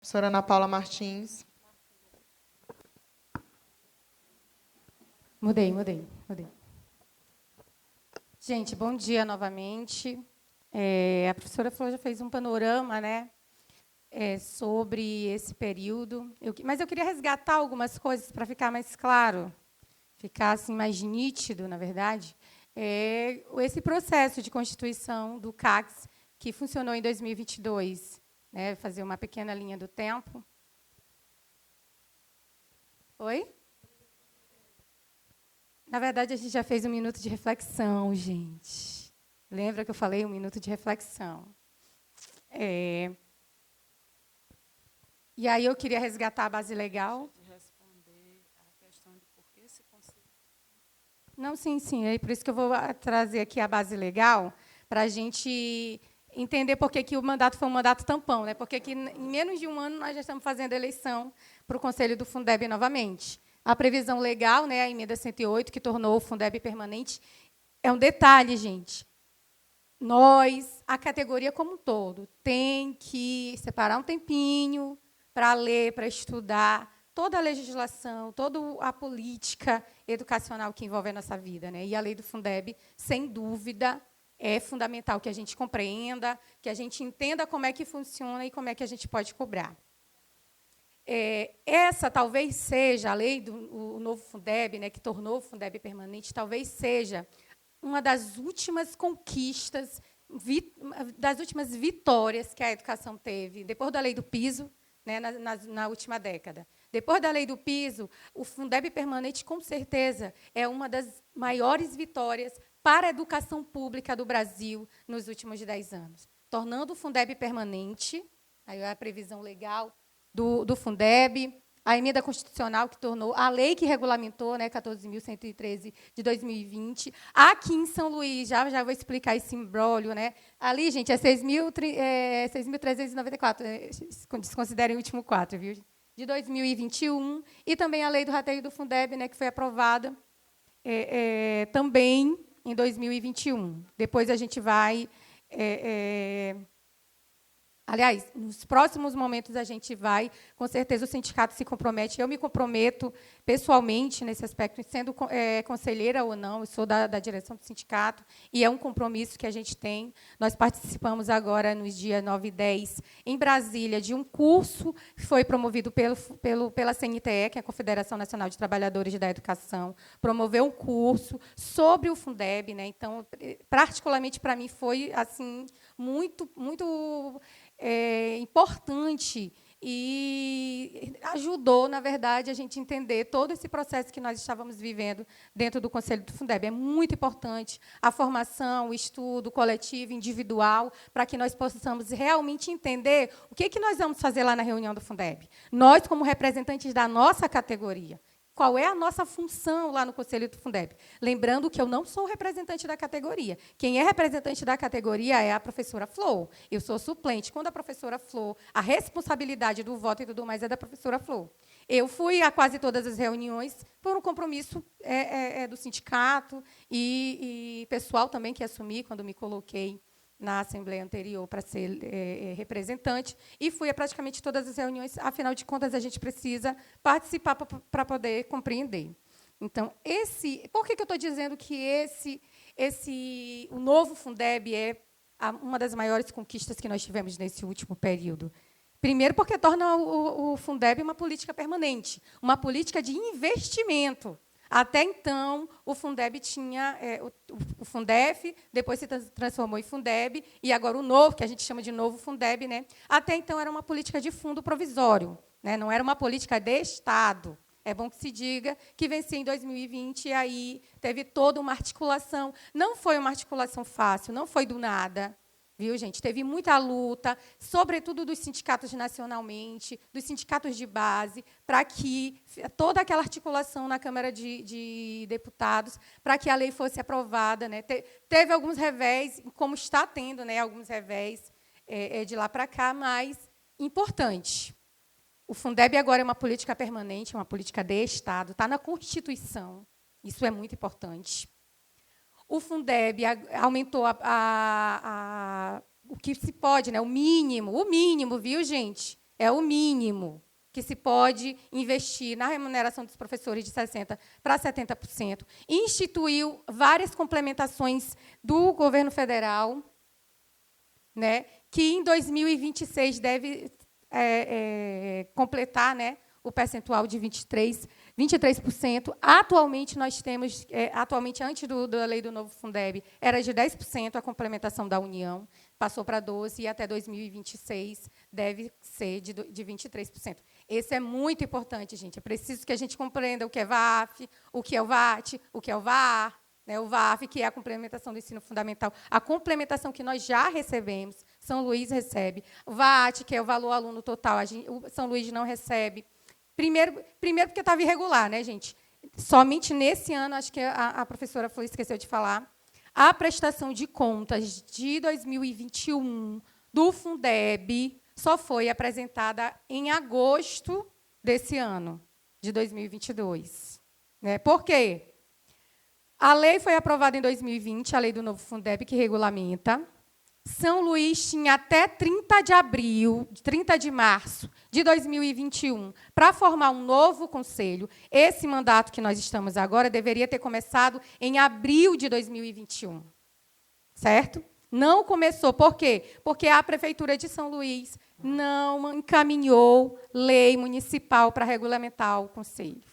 Professora Ana Paula Martins. Mudei. Gente, bom dia novamente. A professora Flor já fez um panorama, né, sobre esse período. Mas eu queria resgatar algumas coisas para ficar mais claro, ficar assim, mais nítido, na verdade. Esse processo de constituição do CACS, que funcionou em 2022, né, fazer uma pequena linha do tempo. Oi? Na verdade, a gente já fez um minuto de reflexão, gente. Lembra que eu falei um minuto de reflexão? E aí eu queria resgatar a base legal. Responder a questão de por que esse conceito. Não, sim. É por isso que eu vou trazer aqui a base legal, para a gente entender por que o mandato foi um mandato tampão, né? Porque que, em menos de um ano nós já estamos fazendo a eleição para o Conselho do Fundeb novamente. A previsão legal, né, a emenda 108, que tornou o Fundeb permanente, é um detalhe, gente. Nós, a categoria como um todo, tem que separar um tempinho para ler, para estudar toda a legislação, toda a política educacional que envolve a nossa vida, né? E a lei do Fundeb, sem dúvida, é fundamental que a gente compreenda, que a gente entenda como é que funciona e como é que a gente pode cobrar. Essa talvez seja a lei do novo Fundeb, né, que tornou o Fundeb permanente, talvez seja uma das últimas conquistas, das últimas vitórias que a educação teve, depois da lei do piso, né, na última década. Depois da lei do piso, o Fundeb permanente, com certeza, é uma das maiores vitórias para a educação pública do Brasil nos últimos 10 anos, tornando o Fundeb permanente, aí é a previsão legal do Fundeb, a emenda constitucional que tornou, a lei que regulamentou, né, 14.113 de 2020, aqui em São Luís, já vou explicar esse imbróglio, né? Ali, gente, é 6.394, desconsiderem o último 4, viu? De 2021, e também a lei do rateio do Fundeb, né, que foi aprovada também em 2021. Depois a gente vai... Aliás, nos próximos momentos a gente vai, com certeza o sindicato se compromete, eu me comprometo pessoalmente nesse aspecto, sendo conselheira ou não, eu sou da direção do sindicato, e é um compromisso que a gente tem. Nós participamos agora, nos dias 9 e 10, em Brasília, de um curso que foi promovido pela CNTE, que é a Confederação Nacional de Trabalhadores da Educação, promoveu um curso sobre o Fundeb, né? Então, particularmente para mim, foi assim muito importante e ajudou, na verdade, a gente entender todo esse processo que nós estávamos vivendo dentro do Conselho do Fundeb. É muito importante a formação, o estudo coletivo, individual, para que nós possamos realmente entender o que nós vamos fazer lá na reunião do Fundeb. Nós, como representantes da nossa categoria, qual é a nossa função lá no Conselho do Fundeb? Lembrando que eu não sou representante da categoria. Quem é representante da categoria é a professora Flor. Eu sou suplente. Quando a professora Flor, a responsabilidade do voto e tudo mais é da professora Flor. Eu fui a quase todas as reuniões por um compromisso do sindicato e pessoal também que assumi quando me coloquei na Assembleia anterior para ser representante, e fui a praticamente todas as reuniões. Afinal de contas, a gente precisa participar para poder compreender. Então, por que eu estou dizendo que o novo Fundeb é uma das maiores conquistas que nós tivemos nesse último período? Primeiro, porque torna o Fundeb uma política permanente, uma política de investimento. Até então, o Fundeb tinha o Fundef, depois se transformou em Fundeb, e agora o novo, que a gente chama de novo Fundeb, né? Até então era uma política de fundo provisório, né? Não era uma política de Estado. É bom que se diga que venceu em 2020, e aí teve toda uma articulação. Não foi uma articulação fácil, não foi do nada. Viu, gente? Teve muita luta, sobretudo dos sindicatos nacionalmente, dos sindicatos de base, para que toda aquela articulação na Câmara de Deputados, para que a lei fosse aprovada, né? Teve alguns revés, como está tendo, né, alguns revés de lá para cá, mas importante. O Fundeb agora é uma política permanente, uma política de Estado, está na Constituição. Isso é muito importante. O Fundeb aumentou o que se pode, né? O mínimo, viu, gente? é o mínimo que se pode investir na remuneração dos professores de 60% para 70%. Instituiu várias complementações do governo federal, né, que em 2026 deve completar, né, o percentual de 23%. Atualmente, nós temos, antes da lei do novo Fundeb, era de 10% a complementação da União, passou para 12%, e até 2026 deve ser de 23%. Esse é muito importante, gente. É preciso que a gente compreenda o que é VAF, o que é o VAT, o que é o VAR, né, o VAF, que é a complementação do ensino fundamental, a complementação que nós já recebemos, São Luís recebe. O VAT, que é o valor aluno total, o São Luís não recebe. Primeiro porque estava irregular, né, gente? Somente nesse ano, acho que a professora esqueceu de falar, a prestação de contas de 2021 do Fundeb só foi apresentada em agosto desse ano, de 2022. Né? Por quê? A lei foi aprovada em 2020, a lei do novo Fundeb, que regulamenta. São Luís tinha até 30 de março de 2021 para formar um novo conselho. Esse mandato que nós estamos agora deveria ter começado em abril de 2021. Certo? Não começou. Por quê? Porque a Prefeitura de São Luís não encaminhou lei municipal para regulamentar o conselho.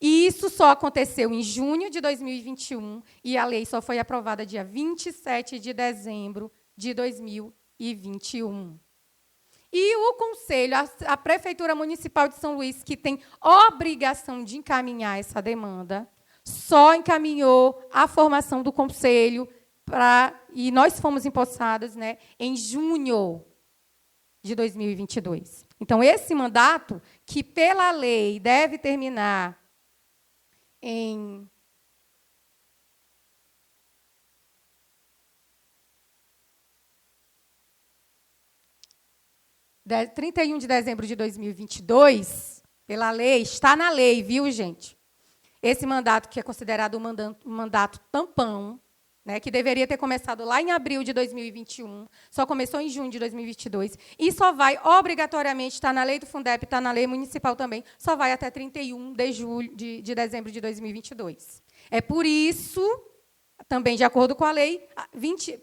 E isso só aconteceu em junho de 2021 e a lei só foi aprovada dia 27 de dezembro de 2021. E o Conselho, a Prefeitura Municipal de São Luís, que tem obrigação de encaminhar essa demanda, só encaminhou a formação do Conselho e nós fomos empossados, né, em junho de 2022. Então, esse mandato, que pela lei deve terminar em 31 de dezembro de 2022, pela lei, está na lei, viu, gente? Esse mandato, que é considerado um mandato tampão, né, que deveria ter começado lá em abril de 2021, só começou em junho de 2022, e só vai, obrigatoriamente, está na lei do Fundeb, está na lei municipal também, só vai até 31 de dezembro de 2022. É por isso, também de acordo com a lei,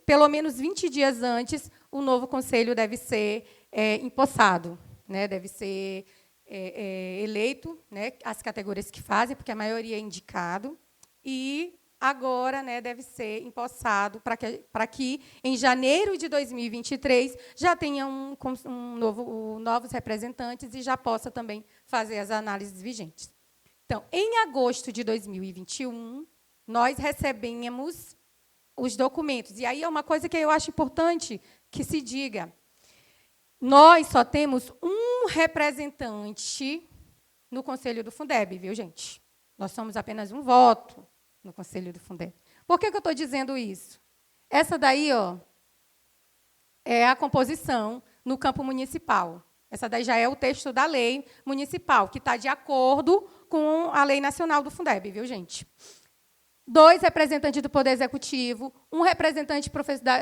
pelo menos 20 dias antes, o novo conselho deve ser empossado, né, deve ser eleito, né, as categorias que fazem, porque a maioria é indicado, e agora, né, deve ser empossado para que, em janeiro de 2023, já tenha novos representantes e já possa também fazer as análises vigentes. Então, em agosto de 2021, nós recebemos os documentos. E aí é uma coisa que eu acho importante que se diga. Nós só temos um representante no Conselho do Fundeb, viu, gente? Nós somos apenas um voto no Conselho do Fundeb. Por que eu estou dizendo isso? Essa daí, ó, é a composição no campo municipal. Essa daí já é o texto da lei municipal, que está de acordo com a lei nacional do Fundeb, viu, gente? 2 representantes do Poder Executivo, um representante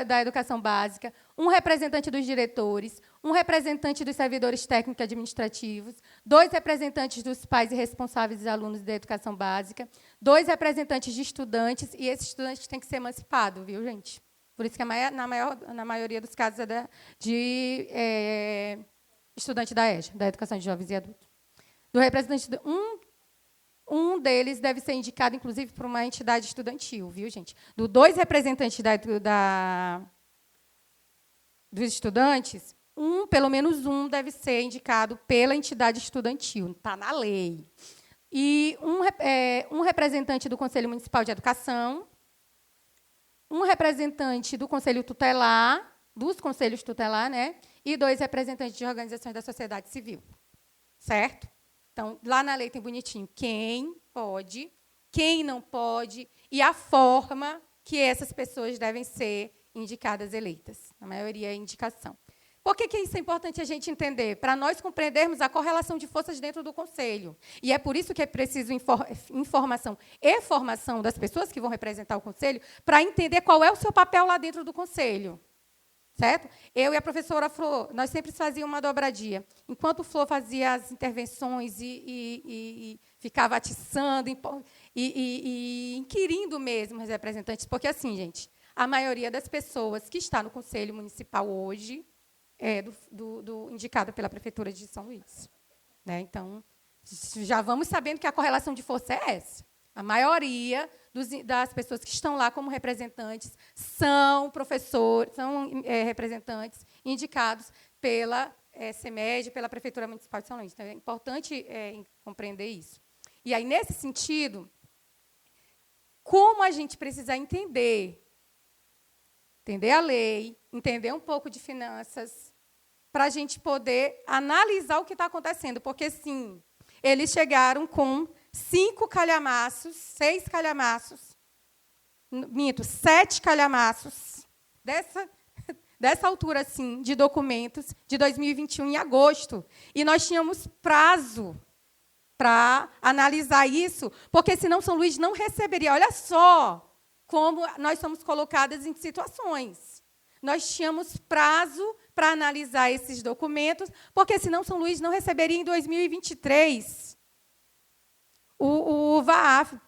da Educação Básica, um representante dos diretores, um representante dos servidores técnicos e administrativos, 2 representantes dos pais e responsáveis dos alunos da Educação Básica, 2 representantes de estudantes, e esses estudantes têm que ser emancipados, viu, gente? Por isso que na maioria dos casos é de estudante da EJA, da Educação de Jovens e Adultos. Do representante um deles deve ser indicado, inclusive, por uma entidade estudantil, viu, gente? Dos 2 representantes dos estudantes, pelo menos um deve ser indicado pela entidade estudantil, está na lei. E um representante do Conselho Municipal de Educação, um representante do Conselho Tutelar, dos Conselhos Tutelar, né? E 2 representantes de organizações da sociedade civil. Certo? Então, lá na lei tem bonitinho quem pode, quem não pode, e a forma que essas pessoas devem ser indicadas, eleitas. A maioria é indicação. Por que isso é importante a gente entender? Para nós compreendermos a correlação de forças dentro do Conselho. E é por isso que é preciso informação e formação das pessoas que vão representar o Conselho, para entender qual é o seu papel lá dentro do Conselho. certo? Eu e a professora Flor, nós sempre fazíamos uma dobradinha. Enquanto o Flor fazia as intervenções e ficava atiçando e inquirindo mesmo os representantes, porque, assim, gente, a maioria das pessoas que está no Conselho Municipal hoje é indicada pela Prefeitura de São Luís. Né? Então, já vamos sabendo que a correlação de força é essa. A maioria das pessoas que estão lá como representantes são professores, são representantes indicados pela CEMED, pela Prefeitura Municipal de São Luís. Então, é importante compreender isso. E aí, nesse sentido, como a gente precisa entender a lei, entender um pouco de finanças, para a gente poder analisar o que está acontecendo. Porque, sim, eles chegaram com 7 calhamaços, 7 calhamaços, dessa altura, assim, de documentos, de 2021, em agosto. E nós tínhamos prazo para analisar isso, porque, senão, São Luís não receberia. Olha só como nós somos colocadas em situações. Nós tínhamos prazo para analisar esses documentos, porque, senão, São Luís não receberia em 2023 o VAR,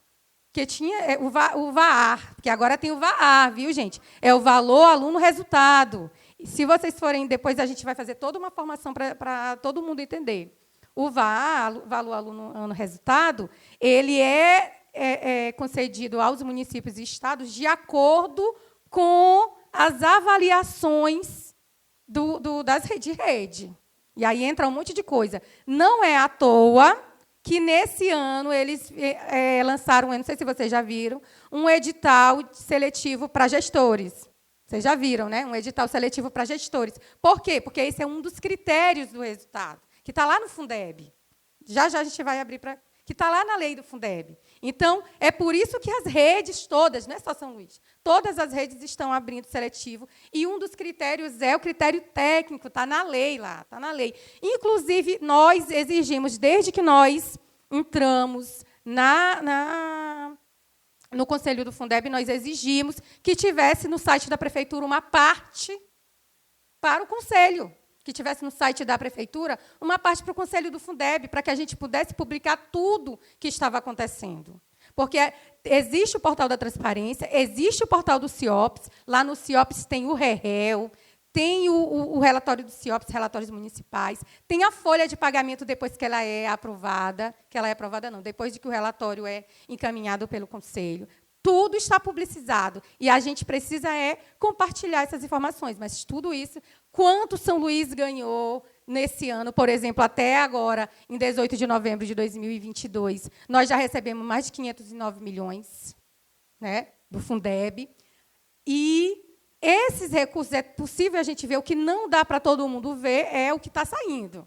que tinha o VAR, que agora tem o VAR, viu, gente? É o valor aluno resultado. E se vocês forem, depois a gente vai fazer toda uma formação para todo mundo entender. O VAR, valor aluno ano resultado, ele é concedido aos municípios e estados de acordo com as avaliações das de rede. E aí entra um monte de coisa. Não é à toa que, nesse ano, eles lançaram, não sei se vocês já viram, um edital seletivo para gestores. Vocês já viram, né? Um edital seletivo para gestores. Por quê? Porque esse é um dos critérios do resultado, que está lá no Fundeb. Já a gente vai abrir para... que está lá na lei do Fundeb. Então, é por isso que as redes todas, não é só São Luís, todas as redes estão abrindo seletivo, e um dos critérios é o critério técnico, está na lei lá, está na lei. Inclusive, nós exigimos, desde que nós entramos no Conselho do Fundeb, nós exigimos que tivesse no site da Prefeitura uma parte para o Conselho, que tivesse no site da Prefeitura uma parte para o Conselho do Fundeb, para que a gente pudesse publicar tudo que estava acontecendo. Porque existe o portal da transparência, existe o portal do CIOPS, lá no CIOPS tem o REREL, tem o relatório do CIOPS, relatórios municipais, tem a folha de pagamento depois que ela é aprovada, depois de que o relatório é encaminhado pelo Conselho. Tudo está publicizado, e a gente precisa compartilhar essas informações, mas tudo isso, quanto São Luís ganhou nesse ano, por exemplo, até agora, em 18 de novembro de 2022, nós já recebemos mais de 509 milhões, né, do Fundeb, e esses recursos, é possível a gente ver, o que não dá para todo mundo ver é o que está saindo.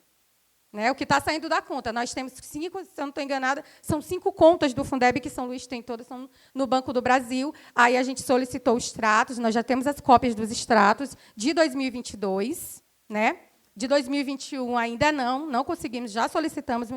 Né, o que está saindo da conta. Nós temos 5, se eu não estou enganada, são 5 contas do Fundeb, que São Luís tem todas, são no Banco do Brasil. Aí a gente solicitou os extratos, nós já temos as cópias dos extratos de 2022, né? De 2021 ainda não conseguimos, já solicitamos.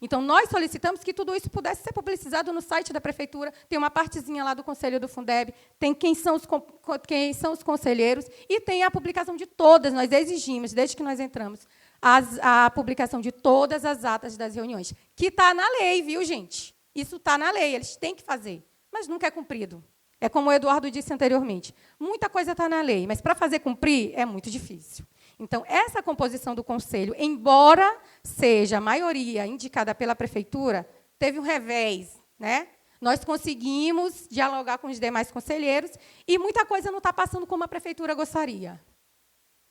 Então, nós solicitamos que tudo isso pudesse ser publicizado no site da Prefeitura, tem uma partezinha lá do Conselho do Fundeb, tem quem são os conselheiros, e tem a publicação de todas, nós exigimos, desde que nós entramos, a publicação de todas as atas das reuniões, que está na lei, viu, gente? Isso está na lei, eles têm que fazer, mas nunca é cumprido. É como o Eduardo disse anteriormente, muita coisa está na lei, mas, para fazer cumprir, é muito difícil. Então, essa composição do Conselho, embora seja a maioria indicada pela Prefeitura, teve um revés. Né? Nós conseguimos dialogar com os demais conselheiros e muita coisa não está passando como a Prefeitura gostaria.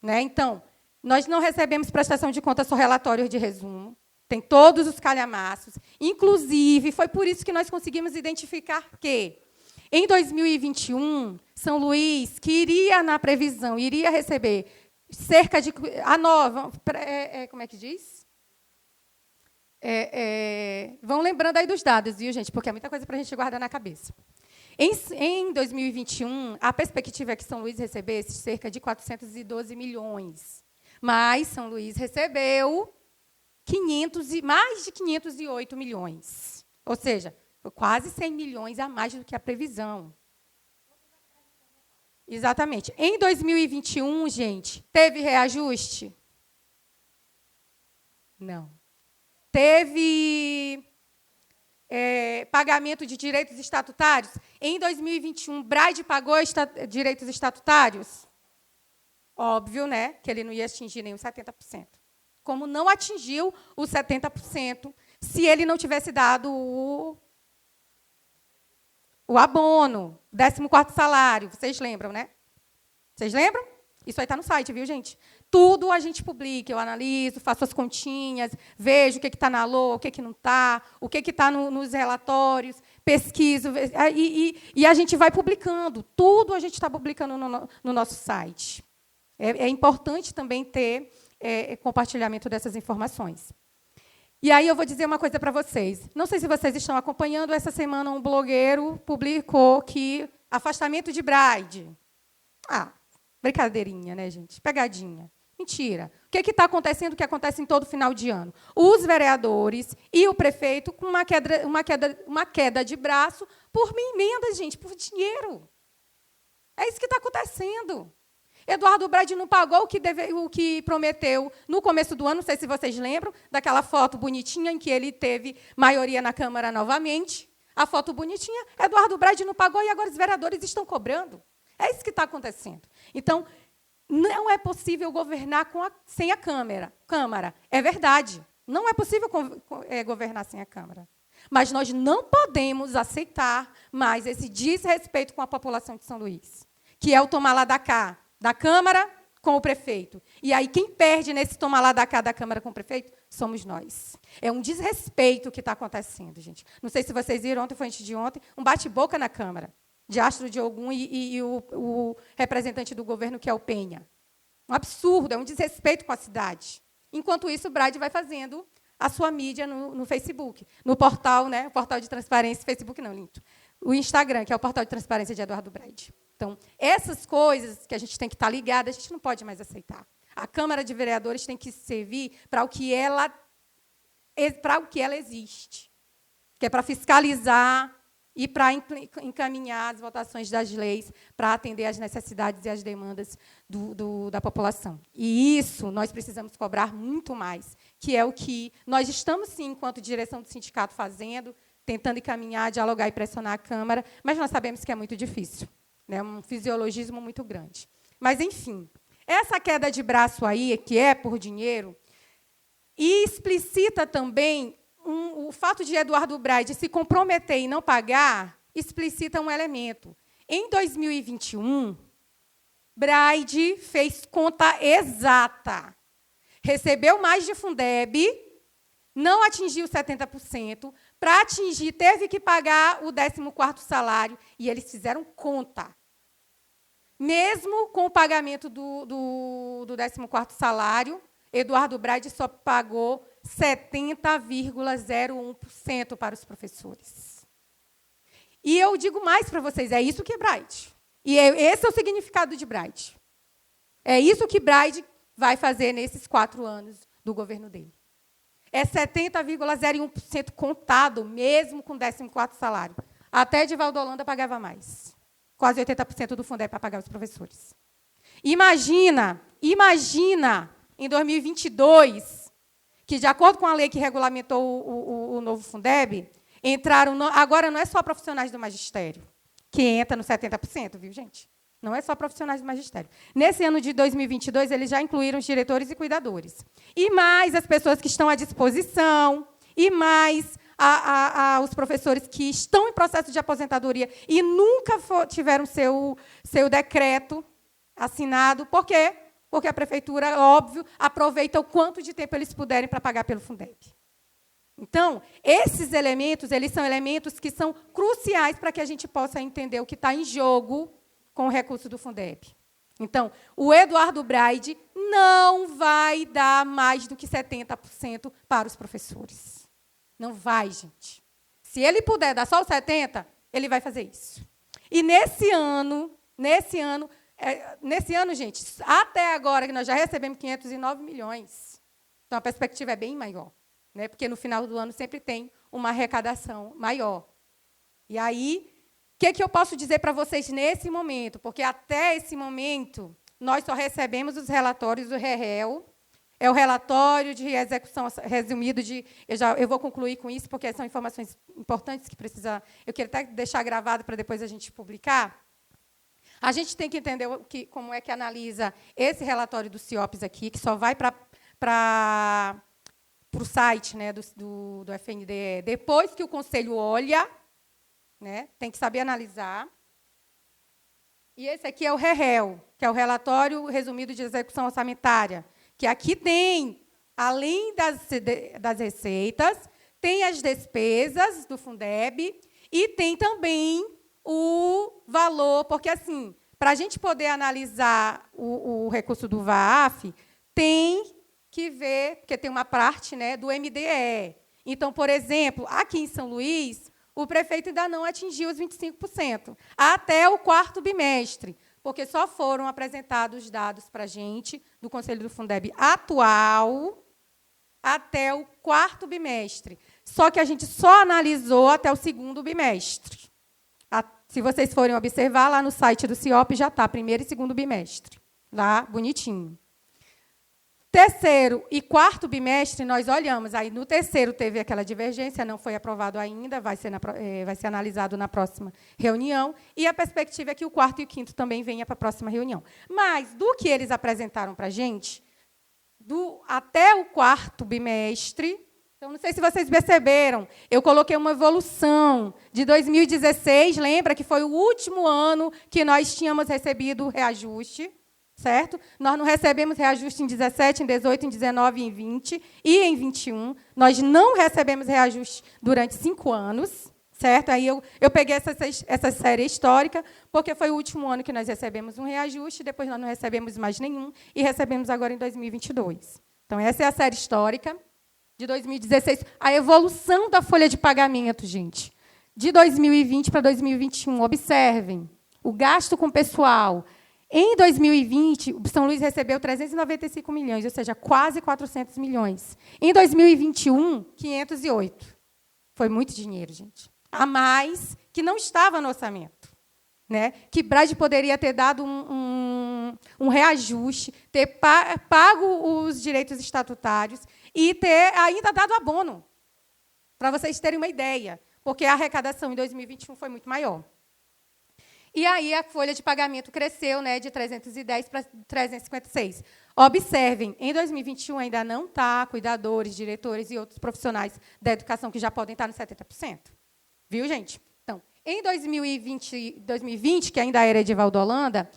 Né? Então, nós não recebemos prestação de contas, só relatórios de resumo. Tem todos os calhamaços. Inclusive, foi por isso que nós conseguimos identificar que, em 2021, São Luís, que iria, na previsão, iria receber cerca de... como é que diz? Vão lembrando aí dos dados, viu, gente? Porque é muita coisa para a gente guardar na cabeça. Em 2021, a perspectiva é que São Luís recebesse cerca de 412 milhões. Mas São Luís recebeu mais de 508 milhões. Ou seja, foi quase 100 milhões a mais do que a previsão. Exatamente. Em 2021, gente, teve reajuste? Não. Teve pagamento de direitos estatutários? Em 2021, Braide pagou direitos estatutários? Óbvio, né, que ele não ia atingir nem os 70%. Como não atingiu os 70% se ele não tivesse dado o abono, 14º salário. Vocês lembram, né? Vocês lembram? Isso aí está no site, viu, gente? Tudo a gente publica, eu analiso, faço as continhas, vejo o que está na LOA, o que não está, o que está nos relatórios, pesquiso, e a gente vai publicando. Tudo a gente está publicando no nosso site. É importante também ter compartilhamento dessas informações. E aí eu vou dizer uma coisa para vocês. Não sei se vocês estão acompanhando, essa semana um blogueiro publicou que afastamento de Braide. Brincadeirinha, né, gente? Pegadinha. Mentira. O que está acontecendo? O que acontece em todo final de ano? Os vereadores e o prefeito com uma queda de braço por emendas, gente, por dinheiro. É isso que está acontecendo. Eduardo Braide não pagou o que prometeu no começo do ano, não sei se vocês lembram, daquela foto bonitinha em que ele teve maioria na Câmara novamente. A foto bonitinha, Eduardo Braide não pagou e agora os vereadores estão cobrando. É isso que está acontecendo. Então, não é possível governar sem a Câmara. É verdade. Não é possível governar sem a Câmara. Mas nós não podemos aceitar mais esse desrespeito com a população de São Luís, que é o tomar lá da cá da Câmara com o prefeito. E aí, quem perde nesse tomar lá da cá da Câmara com o prefeito somos nós. É um desrespeito que está acontecendo, gente. Não sei se vocês viram, ontem foi antes de ontem, um bate-boca na Câmara, de Astro de Ogum e o representante do governo, que é o Penha. Um absurdo, é um desrespeito com a cidade. Enquanto isso, o Braide vai fazendo a sua mídia no Facebook, no portal, né, o portal de transparência, Facebook não, Linto, o Instagram, que é o portal de transparência de Eduardo Braide. Então, essas coisas que a gente tem que estar ligada, a gente não pode mais aceitar. A Câmara de Vereadores tem que servir para o que ela existe, que é para fiscalizar e para encaminhar as votações das leis para atender às necessidades e às demandas da população. E isso nós precisamos cobrar muito mais, que é o que nós estamos, sim, enquanto direção do sindicato, fazendo, tentando encaminhar, dialogar e pressionar a Câmara, mas nós sabemos que é muito difícil. É um fisiologismo muito grande. Mas, enfim, essa queda de braço aí, que é por dinheiro, e explicita também o fato de Eduardo Braide se comprometer e não pagar, explicita um elemento. Em 2021, Braide fez conta exata. Recebeu mais de Fundeb, não atingiu 70%, para atingir, teve que pagar o 14º salário, e eles fizeram conta. Mesmo com o pagamento do 14º salário, Eduardo Braide só pagou 70,01% para os professores. E eu digo mais para vocês, é isso que é Braide. E esse é o significado de Braide. É isso que Braide vai fazer nesses 4 anos do governo dele. É 70,01% contado, mesmo com o 14º salário. Até Edivaldo Holanda pagava mais. Quase 80% do Fundeb para pagar os professores. Imagina, em 2022, que, de acordo com a lei que regulamentou o novo Fundeb, entraram... Agora, não é só profissionais do magistério que entra no 70%, viu, gente? Não é só profissionais do magistério. Nesse ano de 2022, eles já incluíram os diretores e cuidadores. E mais as pessoas que estão à disposição, e mais os professores que estão em processo de aposentadoria e nunca tiveram seu decreto assinado. Por quê? Porque a prefeitura, óbvio, aproveita o quanto de tempo eles puderem para pagar pelo Fundeb. Então, esses elementos, eles são elementos que são cruciais para que a gente possa entender o que está em jogo com o recurso do Fundeb. Então, o Eduardo Braide não vai dar mais do que 70% para os professores. Não vai, gente. Se ele puder dar só os 70%, ele vai fazer isso. E nesse ano, gente, até agora, que nós já recebemos 509 milhões. Então, a perspectiva é bem maior, né? Porque no final do ano sempre tem uma arrecadação maior. E aí, que eu posso dizer para vocês nesse momento? Porque até esse momento, nós só recebemos os relatórios do REREL. É o relatório de execução resumido de... Eu vou concluir com isso, porque são informações importantes que precisa... Eu quero até deixar gravado para depois a gente publicar. A gente tem que entender como é que analisa esse relatório do CIOPS aqui, que só vai para o site, né, do FNDE, depois que o Conselho olha, né, tem que saber analisar. E esse aqui é o REREL, que é o Relatório Resumido de Execução Orçamentária, que aqui tem, além das receitas, tem as despesas do Fundeb e tem também o valor, porque, assim, para a gente poder analisar o recurso do VAF, tem que ver, porque tem uma parte, né, do MDE. Então, por exemplo, aqui em São Luís, o prefeito ainda não atingiu os 25%, até o 4º bimestre, porque só foram apresentados dados para a gente, do Conselho do Fundeb atual, até o 4º bimestre. Só que a gente só analisou até o 2º bimestre. Se vocês forem observar, lá no site do CIOP já está, 1º e 2º bimestre. Lá, bonitinho. 3º e 4º bimestre, nós olhamos. Aí, no 3º, teve aquela divergência, não foi aprovado ainda, vai ser analisado na próxima reunião. E a perspectiva é que o 4º e o 5º também venha para a próxima reunião. Mas, do que eles apresentaram para a gente, até o 4º bimestre... Então, não sei se vocês perceberam, eu coloquei uma evolução de 2016, lembra que foi o último ano que nós tínhamos recebido o reajuste, certo? Nós não recebemos reajuste em 17, em 18, em 19, em 20 e em 21. Nós não recebemos reajuste durante 5 anos, certo? Aí eu peguei essa série histórica, porque foi o último ano que nós recebemos um reajuste, depois nós não recebemos mais nenhum, e recebemos agora em 2022. Então, essa é a série histórica de 2016, a evolução da folha de pagamento, gente, de 2020 para 2021. Observem, o gasto com pessoal. Em 2020, o São Luís recebeu 395 milhões, ou seja, quase 400 milhões. Em 2021, 508. Foi muito dinheiro, gente. A mais que não estava no orçamento. Né? Que Brade poderia ter dado um reajuste, ter pago os direitos estatutários e ter ainda dado abono, para vocês terem uma ideia, porque a arrecadação em 2021 foi muito maior. E aí a folha de pagamento cresceu, né, de 310 para 356. Observem, em 2021 ainda não está cuidadores, diretores e outros profissionais da educação que já podem estar no 70%. Viu, gente? Então, em 2020, que ainda era Edivaldo Holanda,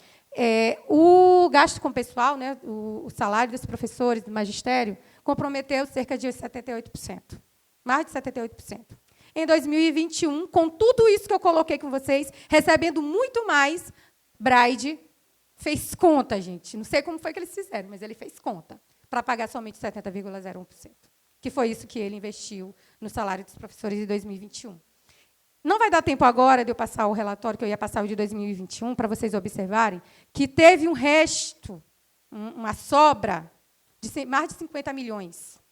o gasto com pessoal, né, o salário dos professores do magistério, comprometeu cerca de 78%. Mais de 78%. Em 2021, com tudo isso que eu coloquei com vocês, recebendo muito mais, Braide fez conta, gente. Não sei como foi que eles fizeram, mas ele fez conta, para pagar somente 70,01%. Que foi isso que ele investiu no salário dos professores em 2021. Não vai dar tempo agora de eu passar o relatório, que eu ia passar o de 2021, para vocês observarem, que teve um resto, uma sobra, de mais de 50 milhões.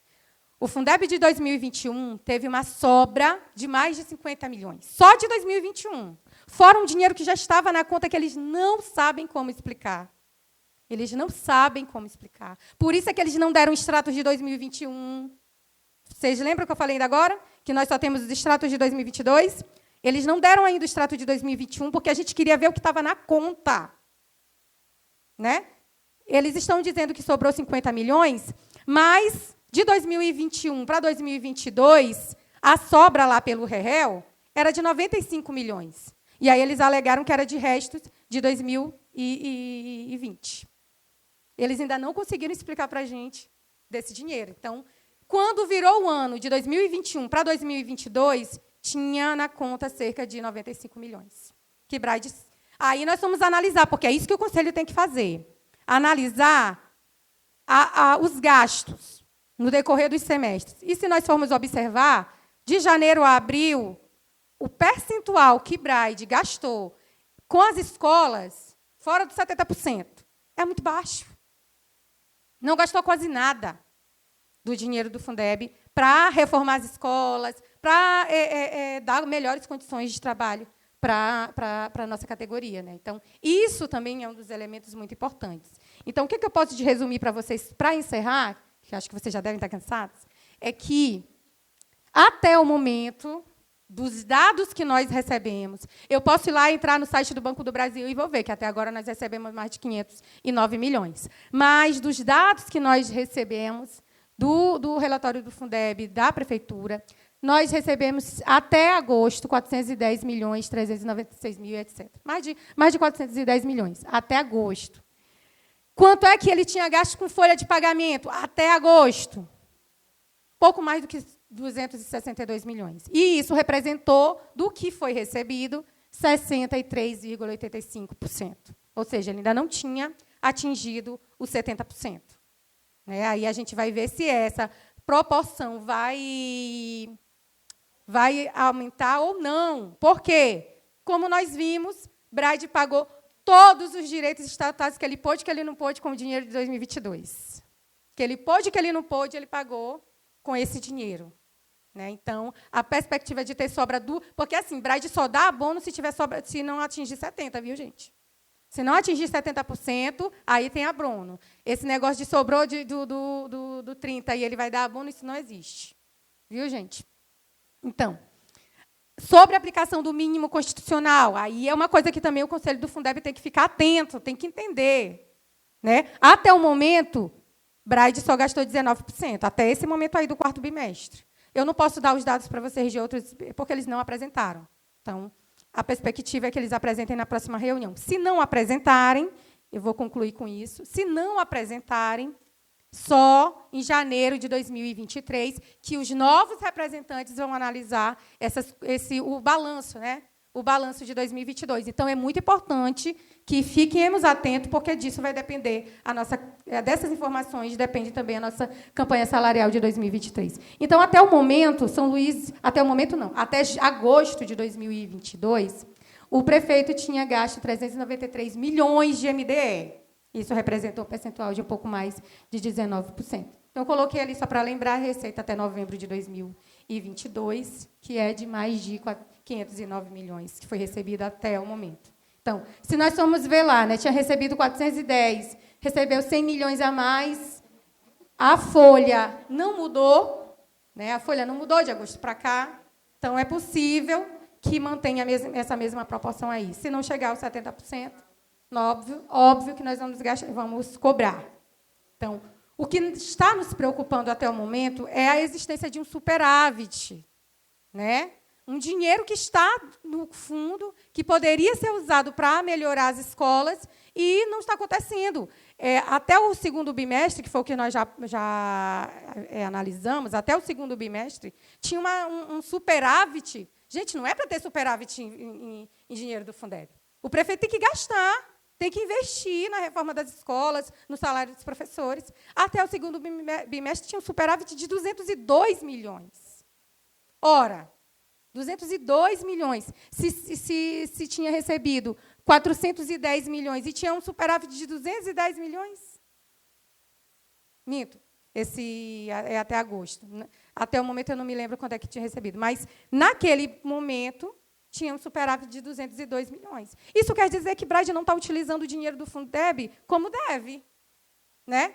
O Fundeb de 2021 teve uma sobra de mais de 50 milhões. Só de 2021. Fora um dinheiro que já estava na conta que eles não sabem como explicar. Eles não sabem como explicar. Por isso é que eles não deram extratos de 2021. Vocês lembram que eu falei ainda agora? Que nós só temos os extratos de 2022? Eles não deram ainda o extrato de 2021, porque a gente queria ver o que estava na conta. Né? Eles estão dizendo que sobrou 50 milhões, mas, de 2021 para 2022, a sobra lá pelo REREL era de 95 milhões. E aí eles alegaram que era de restos de 2020. Eles ainda não conseguiram explicar para a gente desse dinheiro. Então, quando virou o ano de 2021 para 2022, tinha na conta cerca de 95 milhões. Que Braide... Aí nós fomos analisar, porque é isso que o Conselho tem que fazer. Analisar os gastos no decorrer dos semestres. E, se nós formos observar, de janeiro a abril, o percentual que Braide gastou com as escolas, fora dos 70%, é muito baixo. Não gastou quase nada do dinheiro do Fundeb para reformar as escolas, para dar melhores condições de trabalho para a nossa categoria. Né? Então, isso também é um dos elementos muito importantes. Então, o que eu posso resumir para vocês, para encerrar, que acho que vocês já devem estar cansados, é que, até o momento, dos dados que nós recebemos, eu posso ir lá entrar no site do Banco do Brasil e vou ver que, até agora, nós recebemos mais de 509 milhões. Mas, dos dados que nós recebemos, do relatório do Fundeb, da Prefeitura, nós recebemos, até agosto, 410 milhões, 396 mil, etc. Mais de 410 milhões, até agosto. Quanto é que ele tinha gasto com folha de pagamento? Até agosto. Pouco mais do que 262 milhões. E isso representou, do que foi recebido, 63,85%. Ou seja, ele ainda não tinha atingido os 70%. Né? Aí a gente vai ver se essa proporção vai aumentar ou não. Por quê? Como nós vimos, Braide pagou todos os direitos estatais que ele pôde, que ele não pôde, com o dinheiro de 2022. Que ele pôde, que ele não pôde, ele pagou com esse dinheiro. Né? Então, a perspectiva de ter sobra do... Porque, assim, Braide só dá abono se tiver sobra, se não atingir 70%, viu, gente? Se não atingir 70%, aí tem abono. Esse negócio de sobrou do 30% e ele vai dar abono, isso não existe. Viu, gente? Então, sobre a aplicação do mínimo constitucional, aí é uma coisa que também o Conselho do Fundeb tem que ficar atento, tem que entender. Né? Até o momento, Braide só gastou 19%, até esse momento aí do quarto bimestre. Eu não posso dar os dados para vocês de outros, porque eles não apresentaram. Então, a perspectiva é que eles apresentem na próxima reunião. Se não apresentarem, eu vou concluir com isso, se não apresentarem, só em janeiro de 2023, que os novos representantes vão analisar o balanço, né? O balanço de 2022. Então, é muito importante que fiquemos atentos, porque disso vai depender dessas informações, depende também a nossa campanha salarial de 2023. Então, até o momento, até agosto de 2022, o prefeito tinha gasto 393 milhões de MDE. Isso representou um percentual de um pouco mais de 19%. Então, eu coloquei ali, só para lembrar, a receita até novembro de 2022, que é de mais de 509 milhões, que foi recebida até o momento. Então, se nós formos ver lá, né, tinha recebido 410, recebeu 100 milhões a mais, a folha não mudou, né, a folha não mudou de agosto para cá, então é possível que mantenha essa mesma proporção aí. Se não chegar aos 70%, óbvio que nós vamos cobrar. Então, o que está nos preocupando até o momento é a existência de um superávit, né? Um dinheiro que está no fundo, que poderia ser usado para melhorar as escolas, e não está acontecendo. Até o segundo bimestre, que foi o que nós já analisamos, até o segundo bimestre, tinha um superávit. Gente, não é para ter superávit em dinheiro do Fundeb. O prefeito tem que gastar. Tem que investir na reforma das escolas, no salário dos professores. Até o segundo bimestre tinha um superávit de 202 milhões. Ora, 202 milhões. Se tinha recebido 410 milhões e tinha um superávit de 210 milhões? Minto. Esse é até agosto. Até o momento eu não me lembro quando é que tinha recebido. Mas, naquele momento, tinha um superávit de 202 milhões. Isso quer dizer que Braide não está utilizando o dinheiro do Fundeb como deve. Né?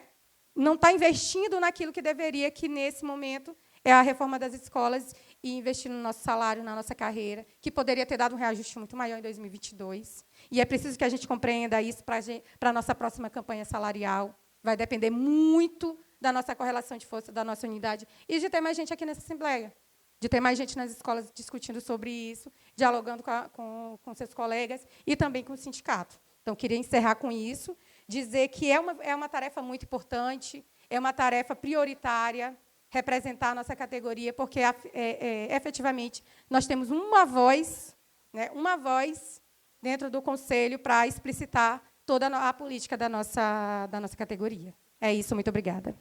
Não está investindo naquilo que deveria, que, nesse momento, é a reforma das escolas e investir no nosso salário, na nossa carreira, que poderia ter dado um reajuste muito maior em 2022. E é preciso que a gente compreenda isso para a nossa próxima campanha salarial. Vai depender muito da nossa correlação de força, da nossa unidade, e de ter mais gente aqui nessa Assembleia. De ter mais gente nas escolas discutindo sobre isso, dialogando com seus colegas e também com o sindicato. Então, queria encerrar com isso, dizer que é uma tarefa muito importante, é uma tarefa prioritária, representar a nossa categoria, porque, efetivamente, nós temos uma voz, né, dentro do Conselho para explicitar toda a política da nossa categoria. É isso, muito obrigada.